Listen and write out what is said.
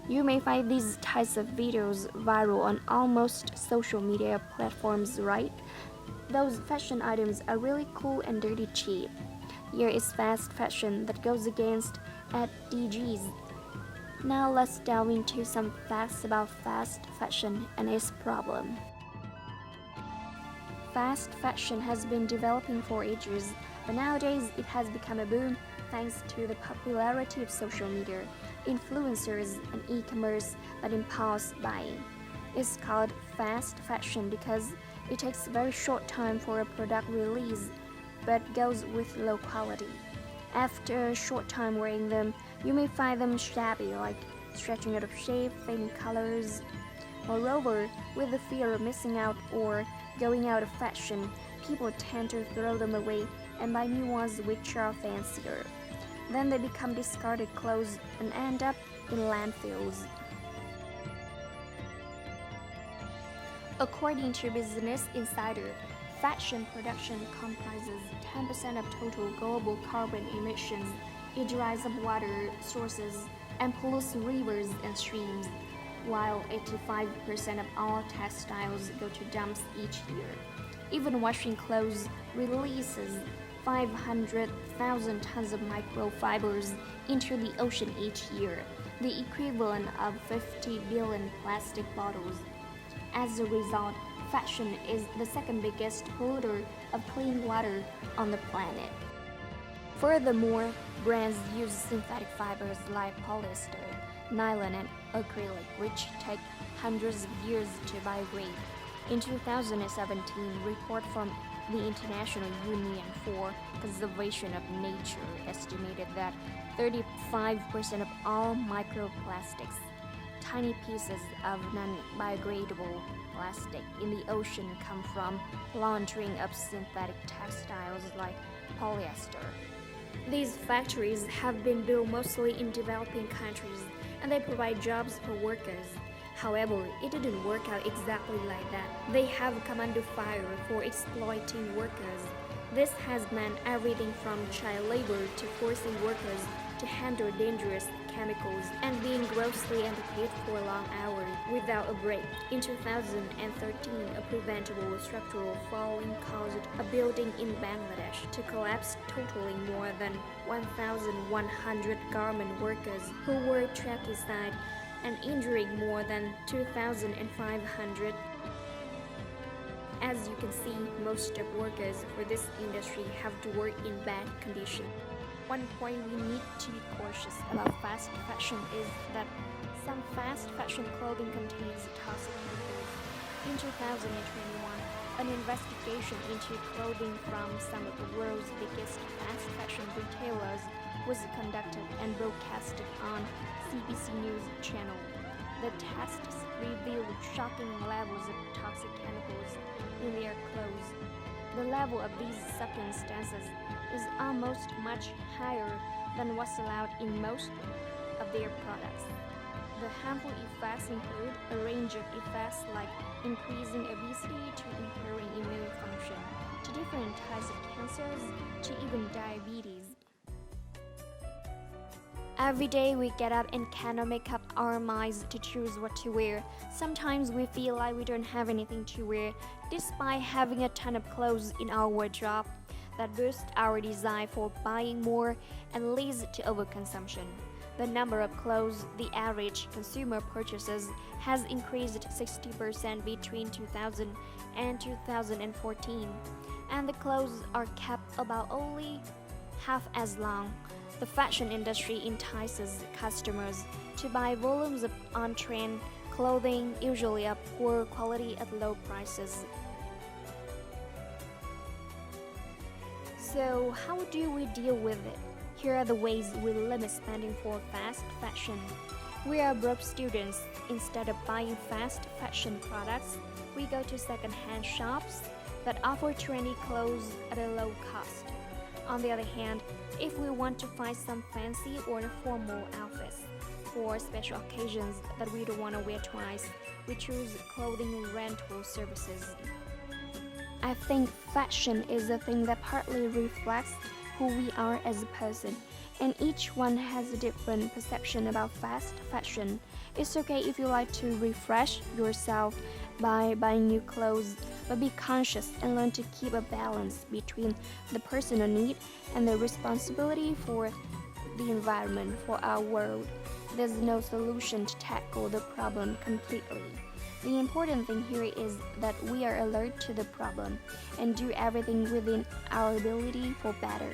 You may find these types of videos viral on almost social media platforms, right? Those fashion items are really cool and dirty cheap. Here is fast fashion that goes against SDGs. Now let's delve into some facts about fast fashion and its problem. Fast fashion has been developing for ages, but nowadays it has become a boom thanks to the popularity of social media, influencers, and e-commerce that impulse buying. It's called fast fashion because it takes a very short time for a product release, but goes with low quality. After a short time wearing them, you may find them shabby, like stretching out of shape, fading colors. Moreover, with the fear of missing out or going out of fashion, people tend to throw them away and buy new ones which are fancier. Then they become discarded clothes and end up in landfills. According to Business Insider, fashion production comprises 10% of total global carbon emissions. It dries up water sources and pollutes rivers and streams, while 85% of all textiles go to dumps each year. Even washing clothes releases 500,000 tons of microfibers into the ocean each year, the equivalent of 50 billion plastic bottles. As a result, fashion is the second biggest polluter of clean water on the planet. Furthermore, brands use synthetic fibers like polyester, nylon, and acrylic, which take hundreds of years to biodegrade. In 2017, a report from the International Union for Conservation of Nature estimated that 35% of all microplastics, tiny pieces of non-biodegradable plastic in the ocean, come from laundering of synthetic textiles like polyester. These factories have been built mostly in developing countries, and they provide jobs for workers. However, it didn't work out exactly like that. They have come under fire for exploiting workers. This has meant everything from child labor to forcing workers to handle dangerous chemicals and being grossly underpaid for long hours without a break. In 2013, a preventable structural falling caused a building in Bangladesh to collapse, totaling more than 1,100 garment workers who were trapped inside and injuring more than 2,500. As you can see, most of workers for this industry have to work in bad conditions. One point we need to be cautious about fast fashion is that some fast fashion clothing contains toxic chemicals. In 2021, an investigation into clothing from some of the world's biggest fast fashion retailers was conducted and broadcasted on CBC News channel. The tests revealed shocking levels of toxic chemicals in their clothes. The level of these substances is almost much higher than what's allowed in most of their products. The harmful effects include a range of effects like increasing obesity to impairing immune function, to different types of cancers, to even diabetes. Every day we get up and cannot make up our minds to choose what to wear. Sometimes we feel like we don't have anything to wear, despite having a ton of clothes in our wardrobe. That boosts our desire for buying more and leads to overconsumption. The number of clothes the average consumer purchases has increased 60% between 2000 and 2014, and the clothes are kept about only half as long. The fashion industry entices customers to buy volumes of on-trend clothing, usually of poor quality at low prices. So, how do we deal with it? Here are the ways we limit spending for fast fashion. We are broke students. Instead of buying fast fashion products, we go to second-hand shops that offer trendy clothes at a low cost. On the other hand, if we want to find some fancy or formal outfits for special occasions that we don't want to wear twice, we choose clothing rental services. I think fashion is a thing that partly reflects who we are as a person, and each one has a different perception about fast fashion. It's okay if you like to refresh yourself by buying new clothes, but be conscious and learn to keep a balance between the personal need and the responsibility for the environment, for our world. There's no solution to tackle the problem completely. The important thing here is that we are alert to the problem and do everything within our ability for better.